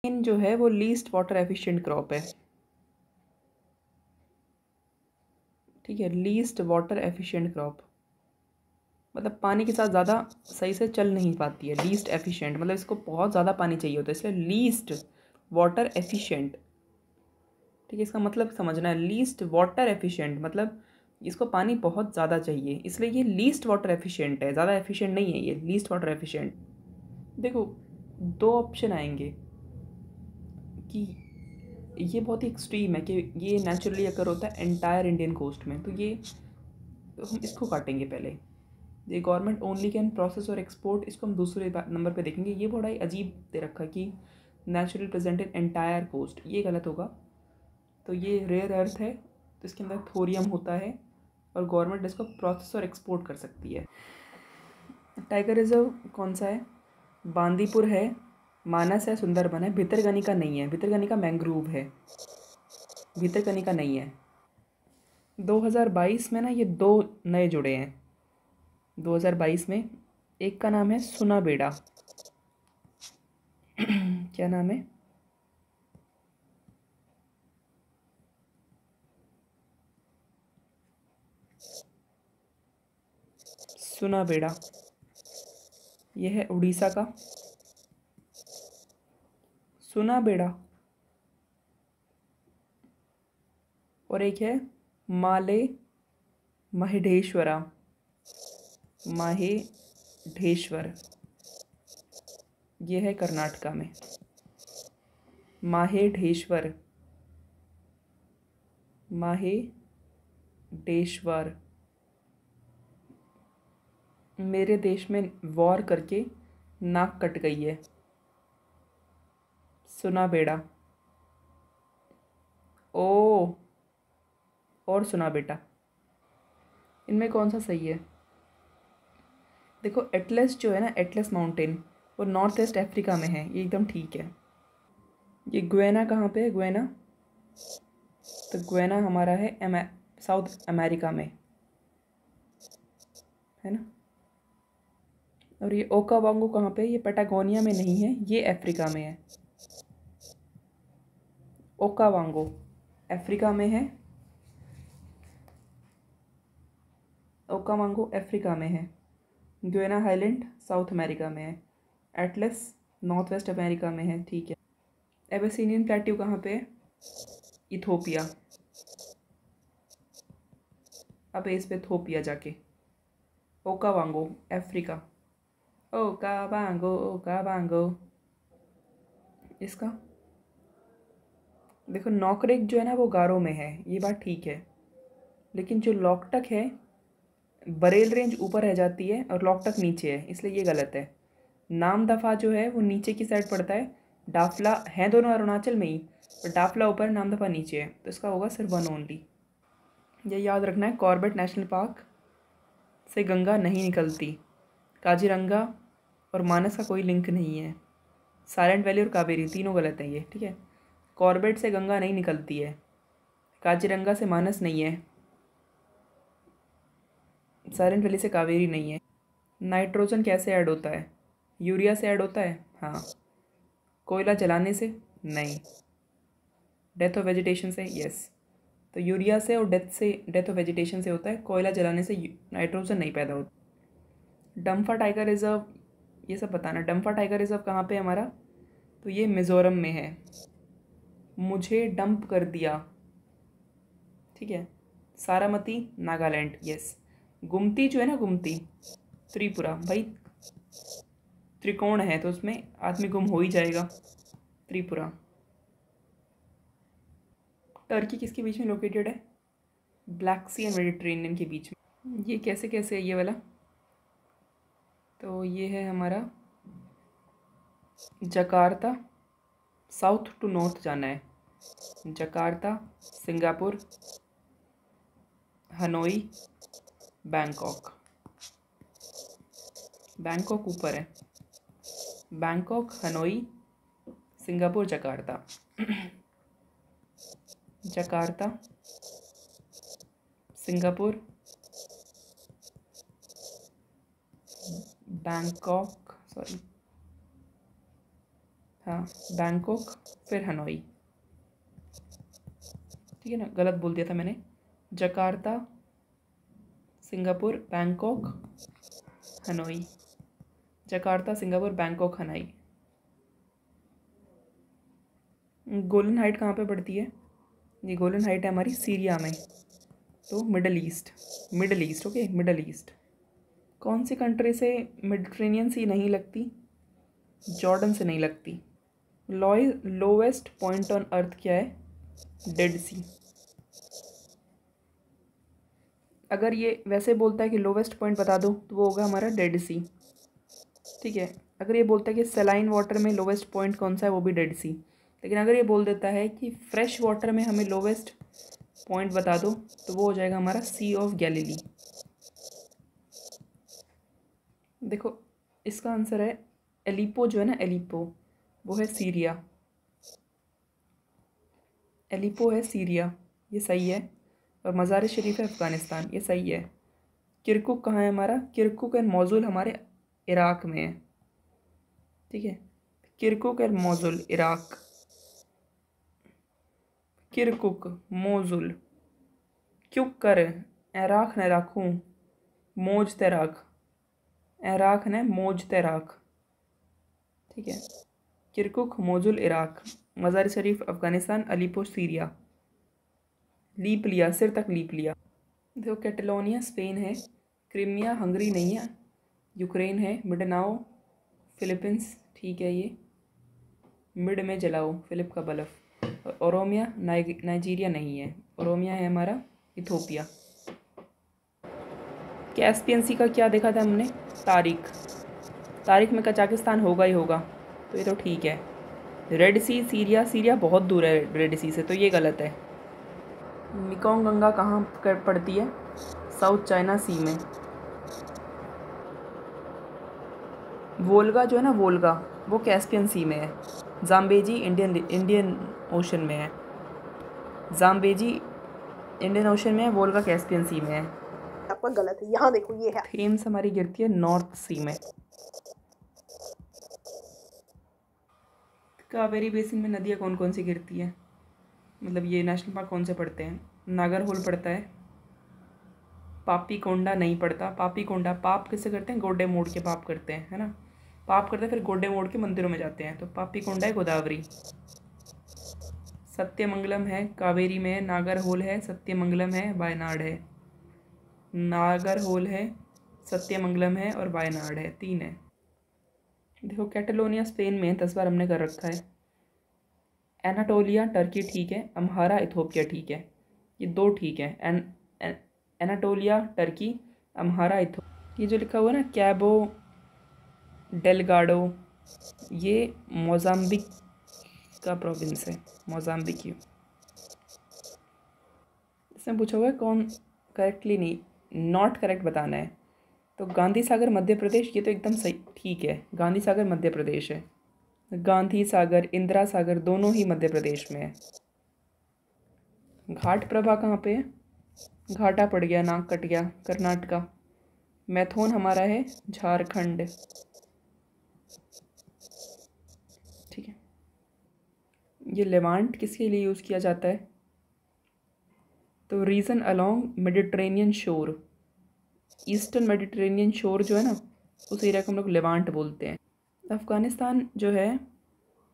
इन जो है वो लीस्ट वाटर एफिशिएंट क्रॉप है, ठीक है। लीस्ट वाटर एफिशिएंट क्रॉप मतलब पानी के साथ ज़्यादा सही से चल नहीं पाती है। लीस्ट एफिशिएंट मतलब इसको बहुत ज़्यादा पानी चाहिए होता है, इसलिए लीस्ट वाटर एफिशिएंट, ठीक है। इसका मतलब समझना है, लीस्ट वाटर एफिशिएंट मतलब इसको पानी बहुत ज़्यादा चाहिए, इसलिए ये लीस्ट वाटर एफिशिएंट है, ज़्यादा एफिशिएंट नहीं है ये, लीस्ट वाटर एफिशिएंट। देखो दो ऑप्शन आएंगे कि ये बहुत ही एक्सट्रीम है कि ये नेचुरली अगर होता है एंटायर इंडियन कोस्ट में, तो ये तो हम इसको काटेंगे पहले। ये गवर्नमेंट ओनली कैन प्रोसेस और एक्सपोर्ट, इसको हम दूसरे नंबर पे देखेंगे। ये बड़ा ही अजीब दे रखा है कि natural present in entire coast, ये गलत होगा। तो ये रेयर अर्थ है, तो इसके अंदर थोरियम होता है और गवर्नमेंट इसको प्रोसेस और एक्सपोर्ट कर सकती है। टाइगर रिजर्व कौन सा है? बांदीपुर है, मानस है, सुंदरबन है। भितरकनिका नहीं है, भितरकनिका मैंग्रोव है, भितरकनिका नहीं है। 2022 में ना ये दो नए जुड़े हैं 2022 में। एक का नाम है सुनाबेड़ा क्या नाम है? सुनाबेड़ा, यह है उड़ीसा का सुनाबेड़ा। और एक है माले महेढ़ेश्वरा, माहेढ़ेश्वर, ये है कर्नाटका में। माहेढ़ेश्वर, माहेढ़ेश्वर। मेरे देश में वॉर करके नाक कट गई है, सुना बेड़ा। ओ, और सुना बेटा, इनमें कौन सा सही है? देखो एटलस जो है ना, एटलस माउंटेन, वो नॉर्थ ईस्ट अफ्रीका में है, ये एकदम ठीक है। ये ग्वेना कहाँ पे है? ग्वेना, तो ग्वेना हमारा है साउथ अमेरिका में, है ना। और ये ओकावांगो कहाँ पे है? ये पैटागोनिया में नहीं है, ये अफ्रीका में है। ओकावांगो अफ्रीका में है, ओकावांगो अफ्रीका में है। ग्वेना हाईलैंड साउथ अमेरिका में है। एटलस नॉर्थ वेस्ट अमेरिका में है, ठीक है। एबेसिनियन प्लेट्यू कहाँ पे है? इथोपिया। अब इस पे थोपिया जाके, ओकावांगो अफ्रीका, ओकावांगो ओकावांगो। इसका देखो नॉकरेक जो है ना वो गारो में है, ये बात ठीक है। लेकिन जो लॉकटक है, बरेल रेंज ऊपर रह जाती है और लॉकटक नीचे है, इसलिए ये गलत है। नाम दफा जो है वो नीचे की साइड पड़ता है, डाफला है दोनों अरुणाचल में ही, पर डाफला ऊपर नाम दफा नीचे है, तो इसका होगा सिर्फ वन ओनली। ये याद रखना है, कॉर्बेट नेशनल पार्क से गंगा नहीं निकलती। काजीरंगा और मानस का कोई लिंक नहीं है। साइलेंट वैली और कावेरी तीनों गलत हैं ये, ठीक है। कॉर्बेट से गंगा नहीं निकलती है, काजीरंगा से मानस नहीं है, साइलेंट वैली से कावेरी नहीं है। नाइट्रोजन कैसे ऐड होता है? यूरिया से ऐड होता है, हाँ। कोयला जलाने से? नहीं। डेथ ऑफ वेजिटेशन से? यस। तो यूरिया से और डेथ ऑफ वेजिटेशन से होता है, कोयला जलाने से नाइट्रोजन नहीं पैदा होता। डम्फा टाइगर रिजर्व, ये सब बताना। डम्फा टाइगर रिजर्व कहाँ पे है हमारा? तो ये मिज़ोरम में है। मुझे डंप कर दिया, ठीक है। सारामती नागालैंड, यस। गुमती जो है ना, गुमती त्रिपुरा। भाई त्रिकोण है तो उसमें आदमी गुम हो ही जाएगा। त्रिपुरा। टर्की किसके बीच में लोकेटेड है? ब्लैक सी एंड मेडिटेरेनियन के बीच में। ये कैसे कैसे है ये वाला? तो ये है हमारा जकार्ता, साउथ टू नॉर्थ जाना है। Jakarta, Singapore, Hanoi, Bangkok. Bangkok ऊपर है। Bangkok, Hanoi, Singapore, Jakarta. Jakarta, Singapore, Bangkok, sorry, हाँ, बैंकॉक फिर हनोई। ठीक है ना, गलत बोल दिया था मैंने। Jakarta, Singapore, Bangkok, Hanoi. Jakarta, Singapore, Bangkok, Hanoi. Golden height कहाँ पे पड़ती है? ये गोल्डन हाइट है हमारी सीरिया में, तो middle east. Middle east, okay, middle east. कौन सी कंट्री से मेडिटेरेनियन सी नहीं लगती? जॉर्डन से नहीं लगती। लोवेस्ट पॉइंट ऑन अर्थ क्या है? डेड सी। अगर ये वैसे बोलता है कि लोवेस्ट पॉइंट बता दो तो वो होगा हमारा डेड सी। ठीक है, अगर ये बोलता है कि सेलाइन वाटर में लोवेस्ट पॉइंट कौन सा है, वो भी डेड सी। लेकिन अगर ये बोल देता है कि फ्रेश वाटर में हमें लोवेस्ट पॉइंट बता दो तो वो हो जाएगा हमारा सी ऑफ गैलीली। देखो, इसका आंसर है एलिपो, जो है ना एलिपो, वो है सीरिया। एलिपो है सीरिया, ये सही है। और मज़ार शरीफ है अफ़गानिस्तान, ये सही है। किरकुक कहाँ है हमारा? किरकुक एंड मोजुल हमारे इराक में है। ठीक है, किरकुक एंड मोजुल, इराक। किरकुक, मोजुल, क्युक कर, इराक न राखूँ, मोज तैराक, इराक न मोज तैराक। ठीक है, Kirkuk, Mosul, Iraq. Mazar Sharif Afghanistan, Aleppo Syria. लीप लिया, सिर तक लीप लिया। देखो, कैटलोनिया स्पेन है, क्रीमिया हंगरी नहीं है, यूक्रेन है, मिडनाओ फिलीपींस, ठीक है ये। मिड में जलाओ, फिलिप का बल्ब। और ओरोमिया नाइजीरिया नहीं है, ओरोमिया है हमारा इथोपिया। कैस्पियन सी का क्या देखा था हमने? तारीख। तारीख में कजाकिस्तान होगा ही होगा, तो ये तो ठीक है। रेड सी, सीरिया, सीरिया बहुत दूर है रेड सी से, तो ये गलत है। मिकोंग गंगा कहाँ पड़ती है? साउथ चाइना सी में। वोल्गा जो है ना, वोल्गा, वो कैस्पियन सी में है। जाम्बेजी इंडियन ओशन में है। जाम्बेजी इंडियन ओशन में है, वोल्गा कैस्पियन सी में है। आपका गलत है, यहाँ देखो ये है। थेम्स हमारी गिरती है नॉर्थ सी में। कावेरी बेसिन में नदियाँ कौन कौन सी गिरती है? मतलब ये नेशनल पार्क कौन से पड़ते हैं? नागरहोल पड़ता है, पापी कोंडा नहीं पड़ता। पापी कोंडा, पाप किससे करते हैं? गोड्डे मोड़ के पाप करते हैं, है ना। पाप करते हैं फिर गोड्डे मोड़ के मंदिरों में जाते हैं, तो पापी कोंडा है गोदावरी। सत्यमंगलम है कावेरी में है, नागरहोल है, सत्यमंगलम है, वायनाड है। नागरहोल है, सत्यमंगलम है और वायनाड है, 3 है। देखो, कैटलोनिया स्पेन में 10 बार हमने कर रखा है। एनाटोलिया टर्की ठीक है, अम्हारा इथोपिया ठीक है, ये 2 ठीक है। Anatolia Turkey, Amhara Ethiopia. ये जो लिखा हुआ है ना कैबो डेलगाडो, ये मोजाम्बिक का प्रोविंस है, मोजाम्बिक। ये इसमें पूछा हुआ है कौन करेक्टली नहीं, नॉट करेक्ट बताना है। तो गांधी सागर मध्य प्रदेश, ये तो एकदम सही ठीक है, गांधी सागर मध्य प्रदेश है। गांधी सागर, इंदिरा सागर दोनों ही मध्य प्रदेश में है। घाट प्रभा कहाँ पे है? घाटा पड़ गया, नाक कट गया, कर्नाटका। मैथोन हमारा है झारखंड। ठीक है, ये लेवांट किसके लिए यूज़ किया जाता है? तो रीजन अलोंग मेडिटेरेनियन शोर, ईस्टर्न मेडिटेरेनियन शोर जो है ना, उस एरिया को हम लोग लेवांट बोलते हैं। अफ़गानिस्तान जो है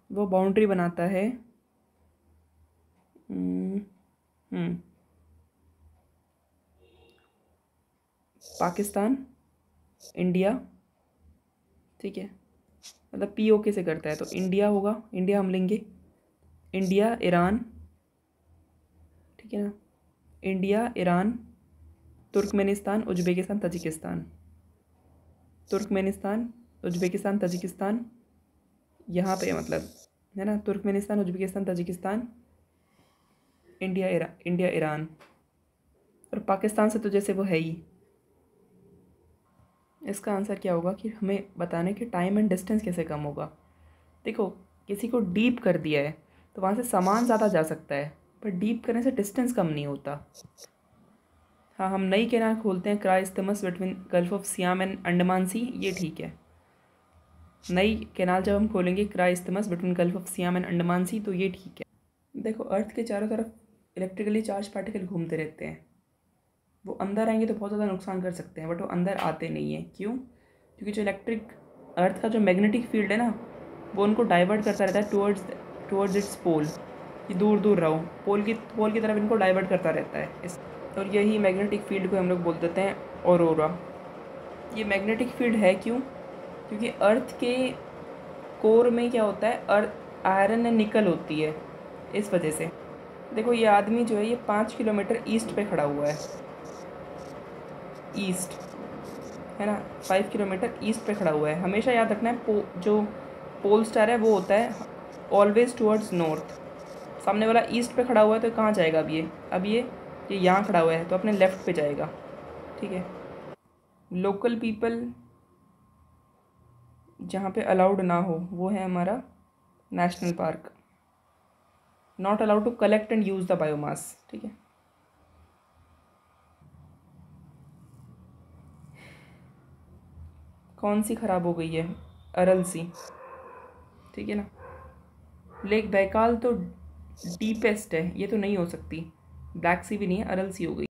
वो बाउंड्री बनाता है पाकिस्तान, इंडिया, ठीक है, मतलब POK से करता है, तो इंडिया होगा, इंडिया हम लेंगे। इंडिया, ईरान, ठीक है ना, India, Iran, Turkmenistan, Uzbekistan, Tajikistan. Turkmenistan, Uzbekistan, Tajikistan, यहाँ पे मतलब, है ना, Turkmenistan, Uzbekistan, Tajikistan, India, Iran. और पाकिस्तान से तो जैसे वो है ही। इसका आंसर क्या होगा कि हमें बताने कि टाइम एंड डिस्टेंस कैसे कम होगा। देखो, किसी को डीप कर दिया है तो वहाँ से सामान ज़्यादा जा सकता है, पर डीप करने से डिस्टेंस कम नहीं होता। हाँ, हम नई कैनाल खोलते हैं Kra Isthmus between Gulf of Siam and Andaman Sea, ये ठीक है। नई कैनाल जब हम खोलेंगे Kra Isthmus between Gulf of Siam and Andaman Sea, तो ये ठीक है। देखो अर्थ के चारों तरफ इलेक्ट्रिकली चार्ज पार्टिकल घूमते रहते हैं। वो अंदर आएंगे तो बहुत ज़्यादा नुकसान कर सकते हैं, बट वो अंदर आते नहीं हैं। क्यों? क्योंकि जो इलेक्ट्रिक अर्थ का जो मैग्नेटिक फील्ड है ना, वो उनको डाइवर्ट करता रहता है टुवर्ड्स इट्स पोल, कि दूर दूर रहो, पोल की तरफ इनको डाइवर्ट करता रहता है और यही मैग्नेटिक फील्ड को हम लोग बोल देते हैं ऑरोरा। ये मैग्नेटिक फील्ड है क्यों? क्योंकि अर्थ के कोर में क्या होता है, अर्थ आयरन एंड निकल होती है, इस वजह से। देखो ये आदमी जो है ये 5 किलोमीटर ईस्ट पे खड़ा हुआ है, ईस्ट है ना, 5 किलोमीटर ईस्ट पे खड़ा हुआ है। हमेशा याद रखना है जो पोल स्टार है वो होता है ऑलवेज टुवर्ड्स नॉर्थ। सामने वाला ईस्ट पे खड़ा हुआ है तो कहाँ जाएगा? अब ये यहाँ खड़ा हुआ है तो अपने लेफ़्ट पे जाएगा। ठीक है। लोकल पीपल जहाँ पे अलाउड ना हो वो है हमारा national park. Not allowed to collect and use the biomass. ठीक है। कौन सी ख़राब हो गई है? अरल सी। ठीक है ना। लेक बैकाल तो डीपेस्ट है, ये तो नहीं हो सकती। ब्लैक सी भी नहीं है, अरल सी हो गई।